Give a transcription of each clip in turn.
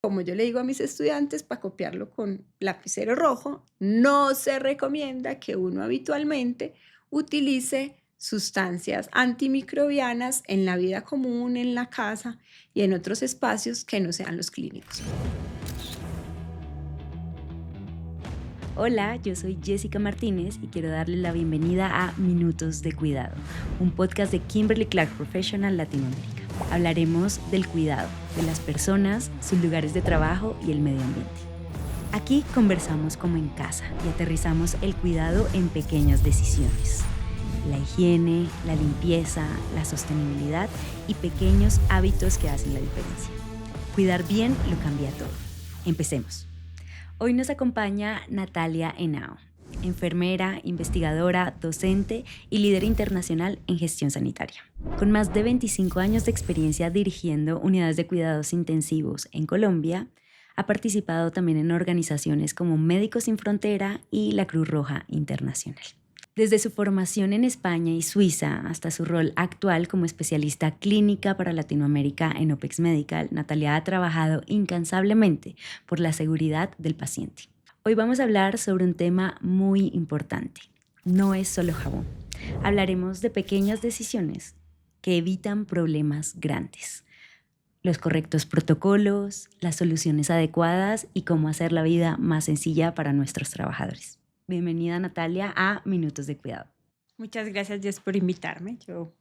Como yo le digo a mis estudiantes, para copiarlo con lapicero rojo, no se recomienda que uno habitualmente utilice sustancias antimicrobianas en la vida común, en la casa y en otros espacios que no sean los clínicos. Hola, yo soy Jessica Martínez y quiero darle la bienvenida a Minutos de Cuidado, un podcast de Kimberly Clark Professional Latinoamérica. Hablaremos del cuidado, de las personas, sus lugares de trabajo y el medio ambiente. Aquí conversamos como en casa y aterrizamos el cuidado en pequeñas decisiones. La higiene, la limpieza, la sostenibilidad y pequeños hábitos que hacen la diferencia. Cuidar bien lo cambia todo. Empecemos. Hoy nos acompaña Natalia Henao, enfermera, investigadora, docente y líder internacional en gestión sanitaria. Con más de 25 años de experiencia dirigiendo unidades de cuidados intensivos en Colombia, ha participado también en organizaciones como Médicos Sin Frontera y la Cruz Roja Internacional. Desde su formación en España y Suiza hasta su rol actual como especialista clínica para Latinoamérica en OPEX Medical, Natalia ha trabajado incansablemente por la seguridad del paciente. Hoy vamos a hablar sobre un tema muy importante. No es solo jabón. Hablaremos de pequeñas decisiones que evitan problemas grandes. Los correctos protocolos, las soluciones adecuadas y cómo hacer la vida más sencilla para nuestros trabajadores. Bienvenida, Natalia, a Minutos de Cuidado. Muchas gracias, Jess, por invitarme. Yo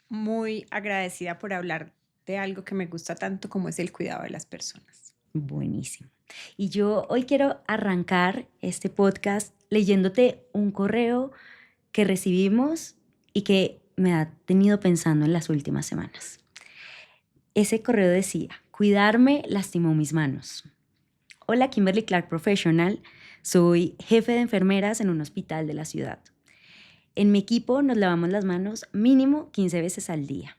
muy agradecida por hablar de algo que me gusta tanto como es el cuidado de las personas. Buenísimo. Y yo hoy quiero arrancar este podcast leyéndote un correo que recibimos y que me ha tenido pensando en las últimas semanas. Ese correo decía: cuidarme lastimó mis manos. Hola, Kimberly Clark Professional. Soy jefe de enfermeras en un hospital de la ciudad. En mi equipo nos lavamos las manos mínimo 15 veces al día.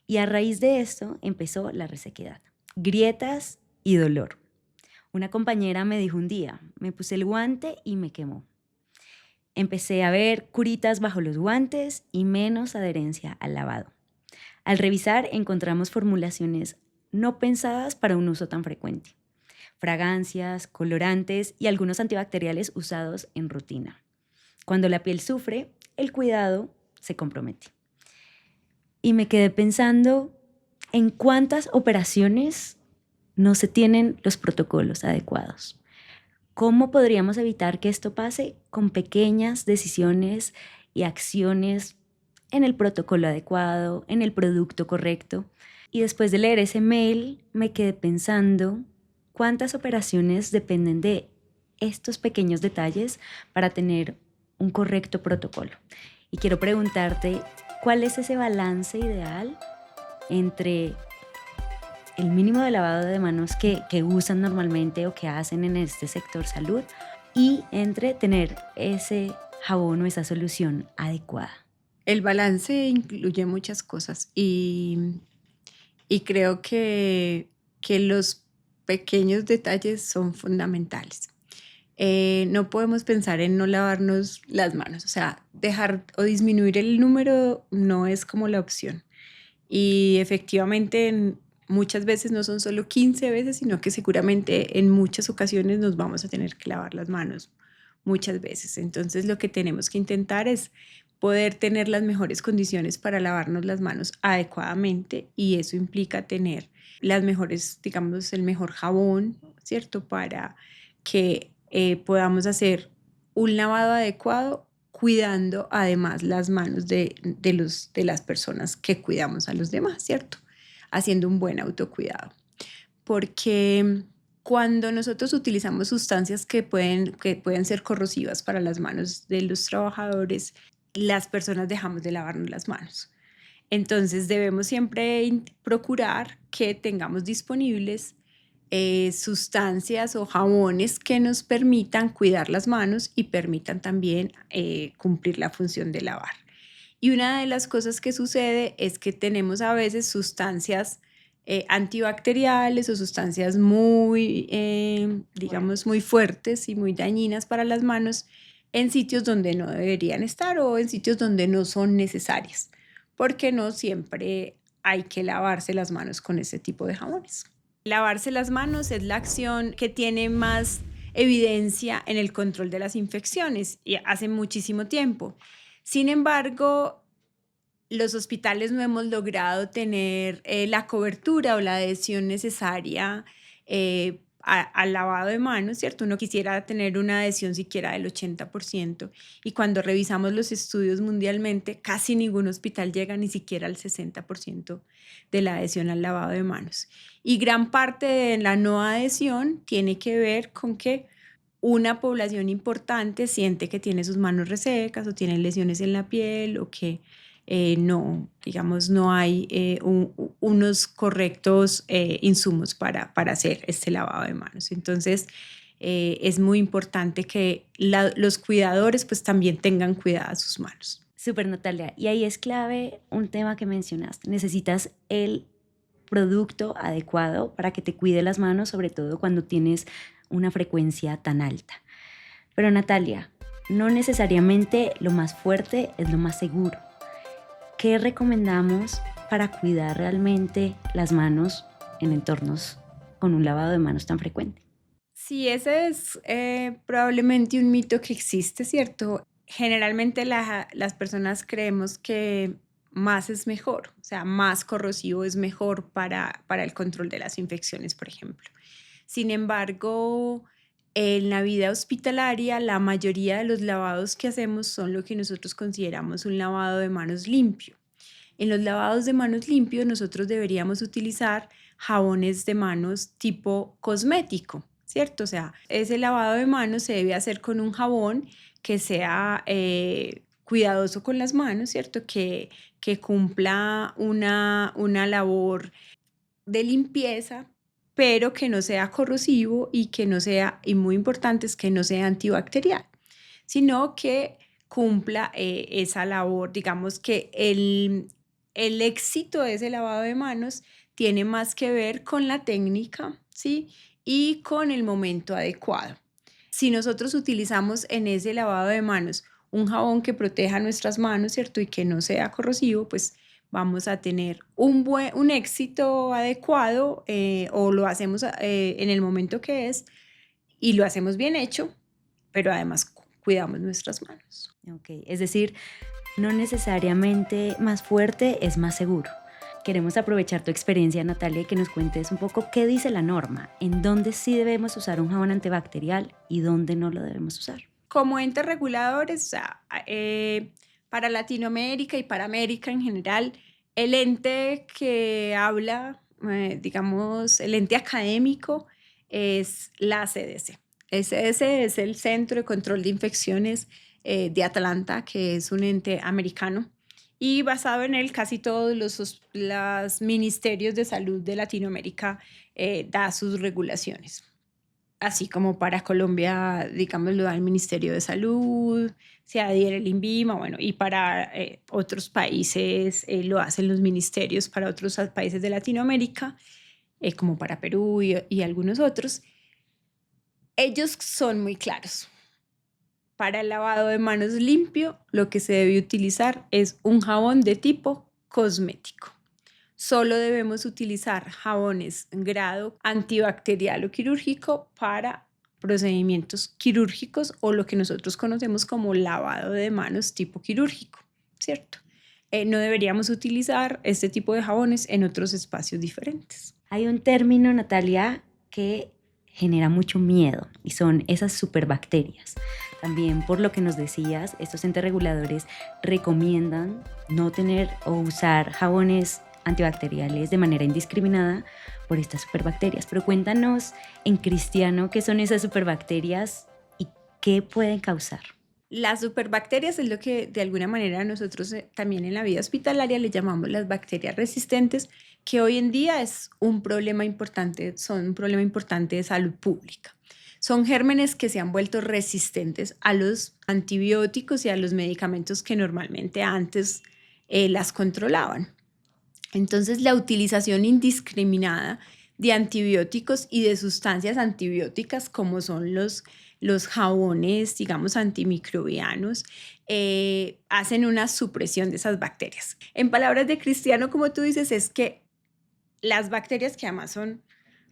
Y a raíz de esto empezó la resequedad, grietas y dolor. Una compañera me dijo un día: me puse el guante y me quemó. Empecé a ver curitas bajo los guantes y menos adherencia al lavado. Al revisar encontramos formulaciones no pensadas para un uso tan frecuente. Fragancias, colorantes y algunos antibacteriales usados en rutina. Cuando la piel sufre, el cuidado se compromete. Y me quedé pensando en cuántas operaciones no se tienen los protocolos adecuados. ¿Cómo podríamos evitar que esto pase? Con pequeñas decisiones y acciones en el protocolo adecuado, en el producto correcto. Y después de leer ese mail, me quedé pensando cuántas operaciones dependen de estos pequeños detalles para tener un correcto protocolo. Y quiero preguntarte, ¿cuál es ese balance ideal entre el mínimo de lavado de manos que usan normalmente o que hacen en este sector salud y entre tener ese jabón o esa solución adecuada? El balance incluye muchas cosas y creo que los pequeños detalles son fundamentales. No podemos pensar en no lavarnos las manos, o sea, dejar o disminuir el número no es como la opción. Y efectivamente muchas veces no son solo 15 veces, sino que seguramente en muchas ocasiones nos vamos a tener que lavar las manos muchas veces. Entonces lo que tenemos que intentar es poder tener las mejores condiciones para lavarnos las manos adecuadamente y eso implica tener las mejores, digamos, el mejor jabón, ¿cierto? Para que podamos hacer un lavado adecuado cuidando además las manos de las personas que cuidamos a los demás, ¿cierto? Haciendo un buen autocuidado. Porque cuando nosotros utilizamos sustancias que pueden ser corrosivas para las manos de los trabajadores, las personas dejamos de lavarnos las manos. Entonces debemos siempre procurar que tengamos disponibles sustancias o jabones que nos permitan cuidar las manos y permitan también cumplir la función de lavar. Y una de las cosas que sucede es que tenemos a veces sustancias antibacteriales o sustancias muy, digamos, muy fuertes y muy dañinas para las manos en sitios donde no deberían estar o en sitios donde no son necesarias, porque no siempre hay que lavarse las manos con ese tipo de jabones. Lavarse las manos es la acción que tiene más evidencia en el control de las infecciones y hace muchísimo tiempo. Sin embargo, los hospitales no hemos logrado tener la cobertura o la adhesión necesaria al lavado de manos, ¿cierto? Uno quisiera tener una adhesión siquiera del 80% y cuando revisamos los estudios mundialmente, casi ningún hospital llega ni siquiera al 60% de la adhesión al lavado de manos. Y gran parte de la no adhesión tiene que ver con que una población importante siente que tiene sus manos resecas o tiene lesiones en la piel o que no, digamos, no hay unos correctos insumos para hacer este lavado de manos. Entonces, es muy importante que los cuidadores pues también tengan cuidadas sus manos. Súper, Natalia. Y ahí es clave un tema que mencionaste. Necesitas el producto adecuado para que te cuide las manos, sobre todo cuando tienes una frecuencia tan alta. Pero Natalia, no necesariamente lo más fuerte es lo más seguro. ¿Qué recomendamos para cuidar realmente las manos en entornos con un lavado de manos tan frecuente? Sí, ese es probablemente un mito que existe, ¿cierto? Generalmente las personas creemos que más es mejor, o sea, más corrosivo es mejor para el control de las infecciones, por ejemplo. Sin embargo, en la vida hospitalaria, la mayoría de los lavados que hacemos son lo que nosotros consideramos un lavado de manos limpio. En los lavados de manos limpios, nosotros deberíamos utilizar jabones de manos tipo cosmético, ¿cierto? O sea, ese lavado de manos se debe hacer con un jabón que sea cuidadoso con las manos, ¿cierto? Que cumpla una labor de limpieza, pero que no sea corrosivo y que no sea, y muy importante, es que no sea antibacterial, sino que cumpla esa labor. Digamos que el éxito de ese lavado de manos tiene más que ver con la técnica, ¿sí? Y con el momento adecuado. Si nosotros utilizamos en ese lavado de manos un jabón que proteja nuestras manos, ¿cierto? Y que no sea corrosivo, pues vamos a tener un éxito adecuado o lo hacemos en el momento que es y lo hacemos bien hecho, pero además cuidamos nuestras manos. Ok, es decir, no necesariamente más fuerte es más seguro. Queremos aprovechar tu experiencia, Natalia, y que nos cuentes un poco qué dice la norma, en dónde sí debemos usar un jabón antibacterial y dónde no lo debemos usar. Como entes reguladores, o sea, para Latinoamérica y para América en general, el ente que habla, digamos, el ente académico es la CDC. El CDC es el Centro de Control de Infecciones de Atlanta, que es un ente americano, y basado en él casi todos los ministerios de salud de Latinoamérica da sus regulaciones. Así como para Colombia, digamos, lo da el Ministerio de Salud, se adhiere el INVIMA, bueno, y para otros países lo hacen los ministerios para otros países de Latinoamérica, como para Perú y algunos otros. Ellos son muy claros. Para el lavado de manos limpio, lo que se debe utilizar es un jabón de tipo cosmético. Solo debemos utilizar jabones grado antibacterial o quirúrgico para procedimientos quirúrgicos o lo que nosotros conocemos como lavado de manos tipo quirúrgico, ¿cierto? No deberíamos utilizar este tipo de jabones en otros espacios diferentes. Hay un término, Natalia, que genera mucho miedo y son esas superbacterias. También por lo que nos decías, estos entes reguladores recomiendan no tener o usar jabones antibacteriales de manera indiscriminada por estas superbacterias. Pero cuéntanos en cristiano qué son esas superbacterias y qué pueden causar. Las superbacterias es lo que de alguna manera nosotros también en la vida hospitalaria le llamamos las bacterias resistentes, que hoy en día es un problema importante, son un problema importante de salud pública. Son gérmenes que se han vuelto resistentes a los antibióticos y a los medicamentos que normalmente antes las controlaban. Entonces, la utilización indiscriminada de antibióticos y de sustancias antibióticas como son los jabones, digamos, antimicrobianos, hacen una supresión de esas bacterias. En palabras de cristiano, como tú dices, es que las bacterias que además son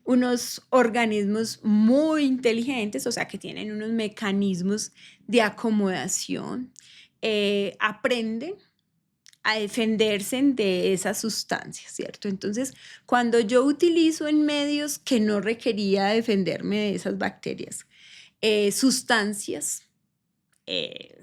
unos organismos muy inteligentes, o sea, que tienen unos mecanismos de acomodación, aprenden a defenderse de esas sustancias, ¿cierto? Entonces, cuando yo utilizo en medios que no requería defenderme de esas bacterias, sustancias, eh,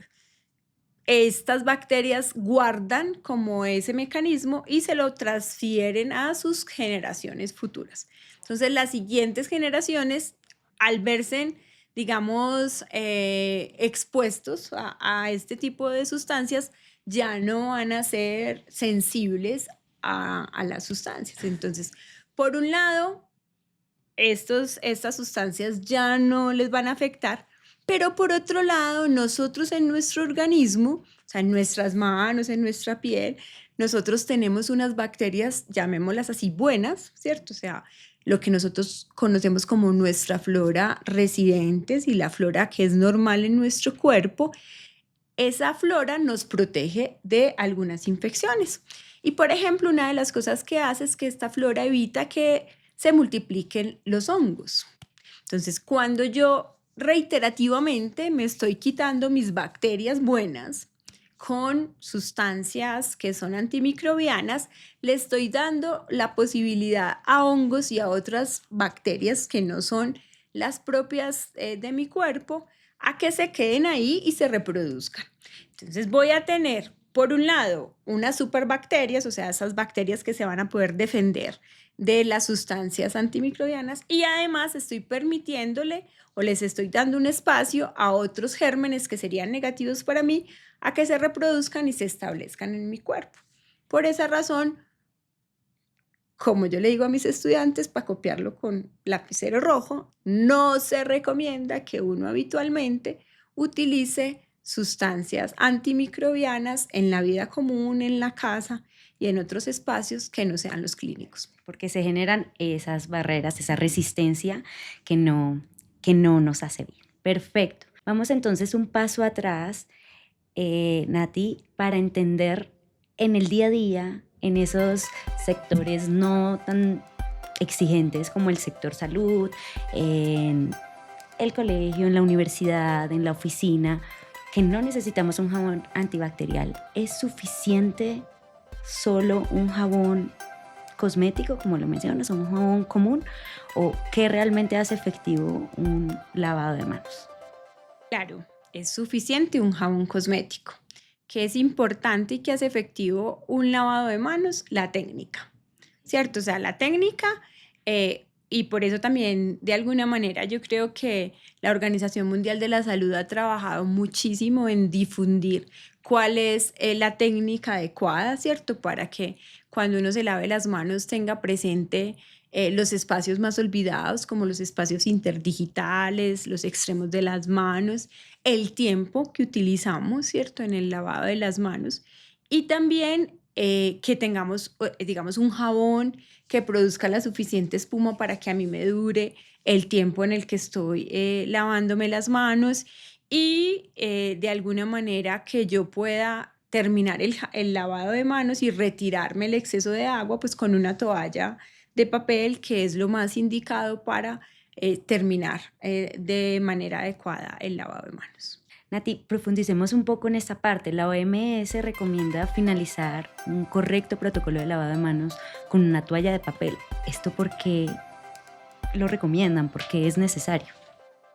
estas bacterias guardan como ese mecanismo y se lo transfieren a sus generaciones futuras. Entonces, las siguientes generaciones, al verse, digamos, expuestos a este tipo de sustancias, ya no van a ser sensibles a las sustancias. Entonces, por un lado, estas sustancias ya no les van a afectar, pero por otro lado, nosotros en nuestro organismo, o sea, en nuestras manos, en nuestra piel, nosotros tenemos unas bacterias, llamémoslas así, buenas, ¿cierto? O sea, lo que nosotros conocemos como nuestra flora residentes y la flora que es normal en nuestro cuerpo, esa flora nos protege de algunas infecciones. Y por ejemplo, una de las cosas que hace es que esta flora evita que se multipliquen los hongos. Entonces, cuando yo reiterativamente me estoy quitando mis bacterias buenas con sustancias que son antimicrobianas, le estoy dando la posibilidad a hongos y a otras bacterias que no son las propias de mi cuerpo a que se queden ahí y se reproduzcan. Entonces voy a tener, por un lado, unas superbacterias, o sea, esas bacterias que se van a poder defender de las sustancias antimicrobianas y además estoy permitiéndole o les estoy dando un espacio a otros gérmenes que serían negativos para mí a que se reproduzcan y se establezcan en mi cuerpo. Por esa razón, como yo le digo a mis estudiantes para copiarlo con lapicero rojo, no se recomienda que uno habitualmente utilice sustancias antimicrobianas en la vida común, en la casa y en otros espacios que no sean los clínicos. Porque se generan esas barreras, esa resistencia que no nos hace bien. Perfecto. Vamos entonces un paso atrás, Nati, para entender en el día a día, en esos sectores no tan exigentes como el sector salud, en el colegio, en la universidad, en la oficina, que no necesitamos un jabón antibacterial. ¿Es suficiente solo un jabón cosmético, como lo mencionas, un jabón común, o qué realmente hace efectivo un lavado de manos? Claro, es suficiente un jabón cosmético. ¿Qué es importante y que hace efectivo un lavado de manos? La técnica, ¿cierto? O sea, la técnica, y por eso también, de alguna manera, yo creo que la Organización Mundial de la Salud ha trabajado muchísimo en difundir cuál es la técnica adecuada, ¿cierto? Para que cuando uno se lave las manos tenga presente los espacios más olvidados, como los espacios interdigitales, los extremos de las manos, el tiempo que utilizamos, ¿cierto? En el lavado de las manos y también que tengamos, digamos, un jabón que produzca la suficiente espuma para que a mí me dure el tiempo en el que estoy lavándome las manos y de alguna manera que yo pueda terminar el lavado de manos y retirarme el exceso de agua pues con una toalla de papel que es lo más indicado para terminar de manera adecuada el lavado de manos. Nati, profundicemos un poco en esta parte. La OMS recomienda finalizar un correcto protocolo de lavado de manos con una toalla de papel. ¿Esto por qué lo recomiendan? ¿Por qué es necesario?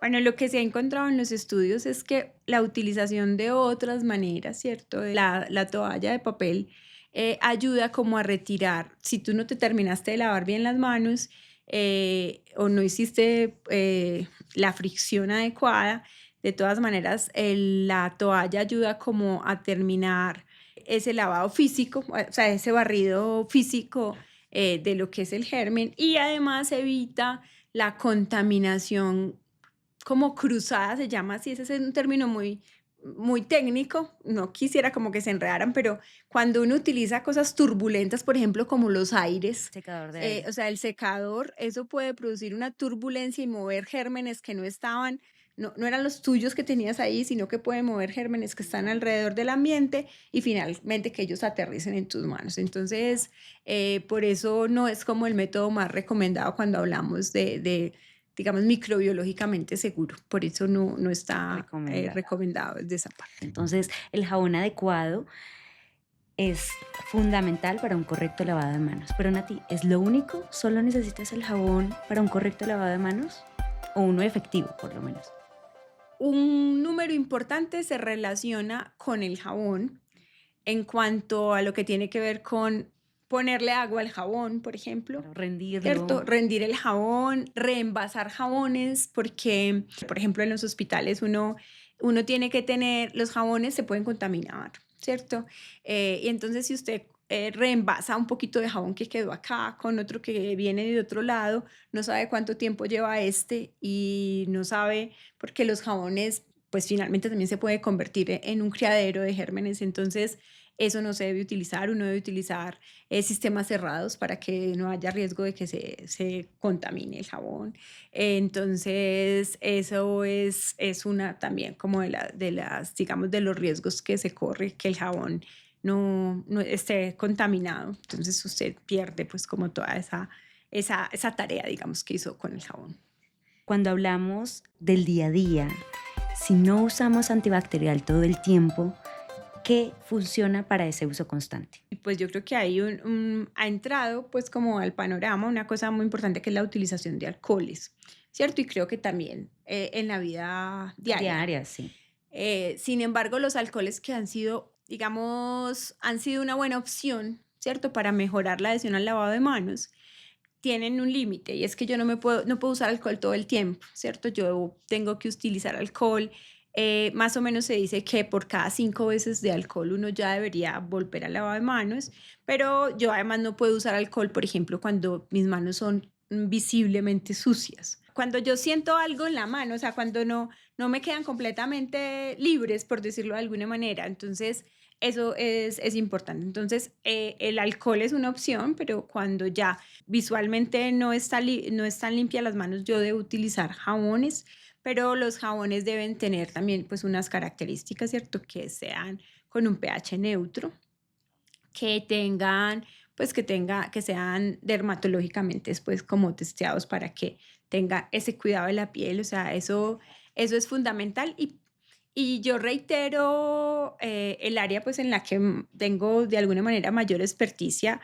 Bueno, lo que se ha encontrado en los estudios es que la utilización de otras maneras, ¿cierto? La toalla de papel ayuda como a retirar, si tú no te terminaste de lavar bien las manos o no hiciste la fricción adecuada, de todas maneras la toalla ayuda como a terminar ese lavado físico, o sea, ese barrido físico de lo que es el germen y además evita la contaminación como cruzada, se llama así, ese es un término muy técnico, no quisiera como que se enredaran, pero cuando uno utiliza cosas turbulentas, por ejemplo, como los aires, Secador de aire. o sea, el secador, eso puede producir una turbulencia y mover gérmenes que no estaban no eran los tuyos que tenías ahí, sino que pueden mover gérmenes que están alrededor del ambiente y finalmente que ellos aterricen en tus manos. Entonces, por eso no es como el método más recomendado cuando hablamos digamos, microbiológicamente seguro. Por eso no está recomendado desde esa parte. Entonces, el jabón adecuado es fundamental para un correcto lavado de manos. Pero Nati, ¿es lo único? ¿Solo necesitas el jabón para un correcto lavado de manos? O uno efectivo, por lo menos. Un número importante se relaciona con el jabón en cuanto a lo que tiene que ver con ponerle agua al jabón, por ejemplo. Rendirlo. ¿Cierto? Rendir el jabón, reenvasar jabones, porque, por ejemplo, en los hospitales uno tiene que tener, los jabones se pueden contaminar, ¿cierto? Y entonces si usted reenvasa un poquito de jabón que quedó acá con otro que viene de otro lado, no sabe cuánto tiempo lleva y no sabe, porque los jabones pues finalmente también se puede convertir en un criadero de gérmenes, entonces eso no se debe utilizar, uno debe utilizar sistemas cerrados para que no haya riesgo de que se contamine el jabón. Entonces eso es una también como de las, digamos, de los riesgos que se corre, que el jabón no esté contaminado. Entonces usted pierde pues como toda esa tarea, digamos, que hizo con el jabón. Cuando hablamos del día a día, si no usamos antibacterial todo el tiempo, ¿qué funciona para ese uso constante? Pues yo creo que ahí ha entrado pues como al panorama una cosa muy importante que es la utilización de alcoholes, ¿cierto? Y creo que también en la vida diaria. Diaria, sí. Sin embargo, los alcoholes que han sido, digamos, han sido una buena opción, ¿cierto? Para mejorar la adhesión al lavado de manos, tienen un límite y es que yo no puedo usar alcohol todo el tiempo, ¿cierto? Yo tengo que utilizar alcohol. Más o menos se dice que por cada 5 veces de alcohol uno ya debería volver al lavado de manos, pero yo además no puedo usar alcohol, por ejemplo, cuando mis manos son visiblemente sucias. Cuando yo siento algo en la mano, o sea, cuando no me quedan completamente libres, por decirlo de alguna manera, entonces eso es importante. Entonces, el alcohol es una opción, pero cuando ya visualmente no están limpias las manos, yo debo utilizar jabones, pero los jabones deben tener también pues unas características, ¿cierto? Que sean con un pH neutro, que tengan, pues que sean dermatológicamente después como testeados para que tenga ese cuidado de la piel, o sea, eso es fundamental y yo reitero el área pues en la que tengo de alguna manera mayor experticia,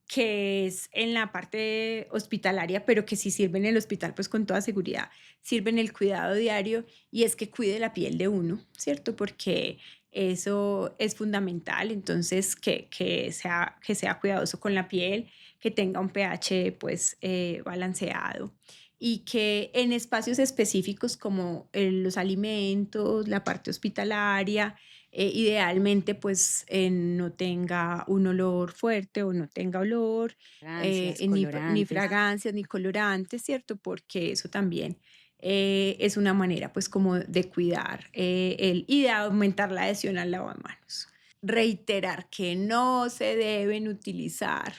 que es en la parte hospitalaria, pero que sí sirve en el hospital, pues con toda seguridad, sirve en el cuidado diario y es que cuide la piel de uno, ¿cierto? Porque eso es fundamental, entonces que sea cuidadoso con la piel, que tenga un pH pues balanceado y que en espacios específicos como los alimentos, la parte hospitalaria, idealmente pues no tenga un olor fuerte o no tenga olor, ni fragancias, ni colorantes, ¿cierto? Porque eso también es una manera pues como de cuidar y de aumentar la adhesión al lavado de manos. Reiterar que no se deben utilizar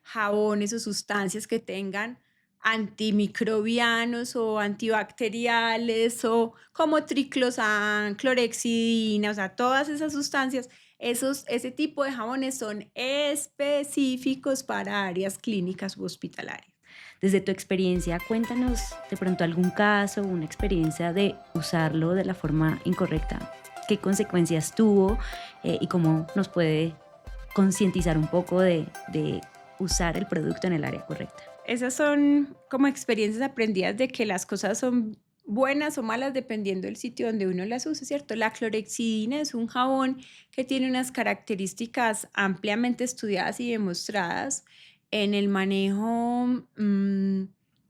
jabones o sustancias que tengan antimicrobianos o antibacteriales o como triclosan, clorhexidina, o sea, todas esas sustancias, ese tipo de jabones son específicos para áreas clínicas u hospitalarias. Desde tu experiencia, cuéntanos de pronto algún caso, una experiencia de usarlo de la forma incorrecta. ¿Qué consecuencias tuvo y cómo nos puede concientizar un poco de usar el producto en el área correcta? Esas son como experiencias aprendidas de que las cosas son buenas o malas dependiendo del sitio donde uno las use, ¿cierto? La clorhexidina es un jabón que tiene unas características ampliamente estudiadas y demostradas en el manejo,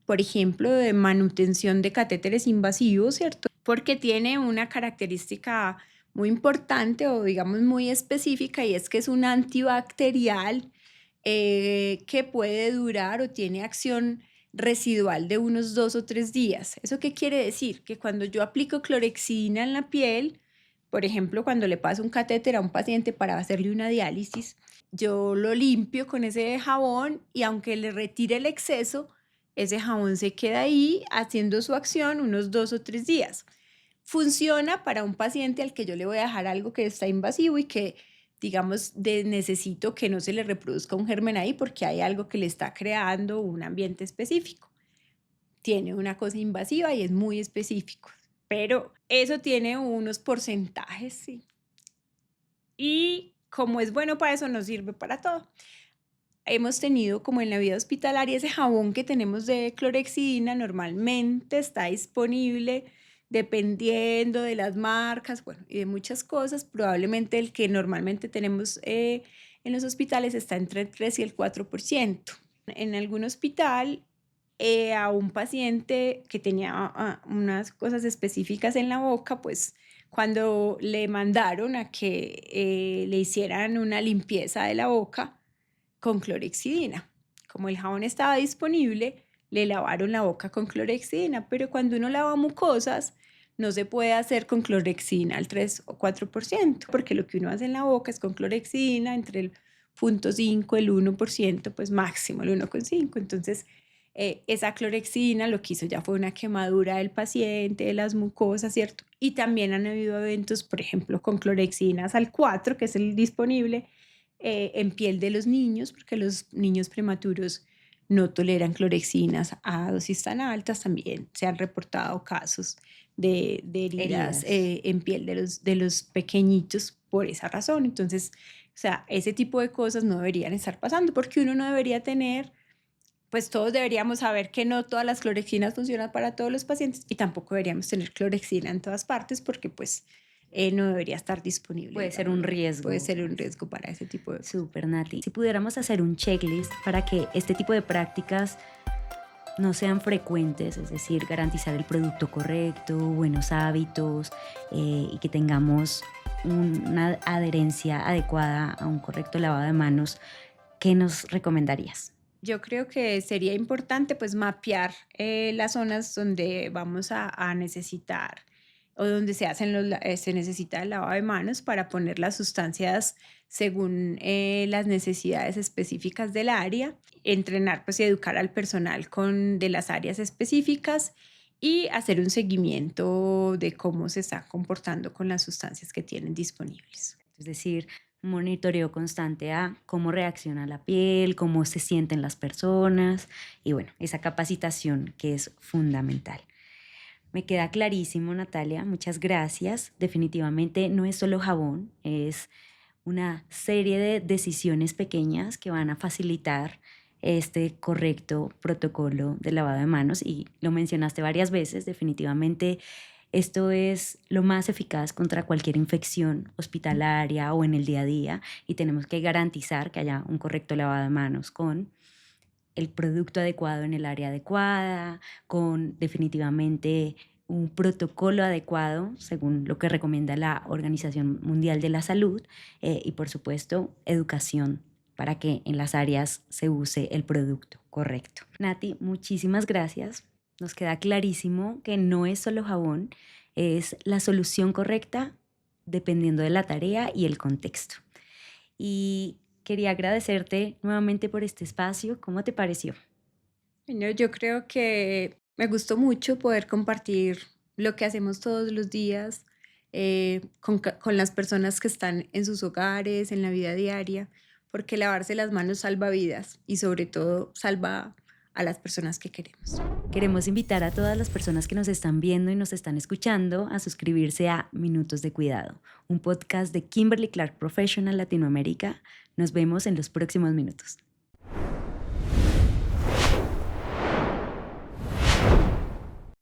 por ejemplo, de manutención de catéteres invasivos, ¿cierto? Porque tiene una característica muy importante o digamos muy específica y es que es un antibacterial que puede durar o tiene acción residual de unos 2 o 3 días. ¿Eso qué quiere decir? Que cuando yo aplico clorhexidina en la piel, por ejemplo, cuando le paso un catéter a un paciente para hacerle una diálisis, yo lo limpio con ese jabón y aunque le retire el exceso, ese jabón se queda ahí haciendo su acción unos 2 o 3 días. funciona para un paciente al que yo le voy a dejar algo que está invasivo y que, digamos, necesito que no se le reproduzca un germen ahí porque hay algo que le está creando un ambiente específico. Tiene una cosa invasiva y es muy específico, pero eso tiene unos porcentajes, sí. Y como es bueno para eso, no sirve para todo. Hemos tenido, como en la vida hospitalaria, ese jabón que tenemos de clorexidina normalmente está disponible dependiendo de las marcas, bueno, y de muchas cosas. Probablemente el que normalmente tenemos en los hospitales está entre el 3 y el 4%. En algún hospital, a un paciente que tenía unas cosas específicas en la boca, pues cuando le mandaron a que le hicieran una limpieza de la boca con clorexidina. Como el jabón estaba disponible, le lavaron la boca con clorexidina, pero cuando uno lava mucosas, no se puede hacer con clorexidina al 3 o 4%, porque lo que uno hace en la boca es con clorexidina entre el 0,5, el 1%, pues máximo el 1,5. Entonces, esa clorexidina lo que hizo ya fue una quemadura del paciente, de las mucosas, ¿cierto? Y también han habido eventos, por ejemplo, con clorexinas al 4, que es el disponible, en piel de los niños, porque los niños prematuros no toleran clorexinas a dosis tan altas. También se han reportado casos de heridas en piel de los pequeñitos por esa razón. Entonces, o sea, ese tipo de cosas no deberían estar pasando porque uno no debería tener, pues todos deberíamos saber que no todas las clorexinas funcionan para todos los pacientes y tampoco deberíamos tener clorexina en todas partes porque pues no debería estar disponible. Puede ser un riesgo. Puede ser un riesgo para ese tipo de cosas. Súper, Nati. Si pudiéramos hacer un checklist para que este tipo de prácticas no sean frecuentes, es decir, garantizar el producto correcto, buenos hábitos y que tengamos una adherencia adecuada a un correcto lavado de manos, ¿qué nos recomendarías? Yo creo que sería importante pues mapear las zonas donde vamos a necesitar o donde se necesita el lavado de manos para poner las sustancias según las necesidades específicas del área, entrenar pues y educar al personal de las áreas específicas y hacer un seguimiento de cómo se está comportando con las sustancias que tienen disponibles. Es decir, un monitoreo constante a cómo reacciona la piel, cómo se sienten las personas y bueno, esa capacitación que es fundamental. Me queda clarísimo, Natalia, muchas gracias. Definitivamente no es solo jabón, es una serie de decisiones pequeñas que van a facilitar este correcto protocolo de lavado de manos y lo mencionaste varias veces, definitivamente esto es lo más eficaz contra cualquier infección hospitalaria o en el día a día y tenemos que garantizar que haya un correcto lavado de manos con el producto adecuado en el área adecuada, con definitivamente un protocolo adecuado según lo que recomienda la Organización Mundial de la Salud y por supuesto educación para que en las áreas se use el producto correcto. Nati, muchísimas gracias. Nos queda clarísimo que no es solo jabón, es la solución correcta dependiendo de la tarea y el contexto. Y quería agradecerte nuevamente por este espacio. ¿Cómo te pareció? Bueno, yo creo que me gustó mucho poder compartir lo que hacemos todos los días con las personas que están en sus hogares, en la vida diaria, porque lavarse las manos salva vidas y sobre todo salva a las personas que queremos. Queremos invitar a todas las personas que nos están viendo y nos están escuchando a suscribirse a Minutos de Cuidado, un podcast de Kimberly Clark Professional Latinoamérica. Nos vemos en los próximos minutos.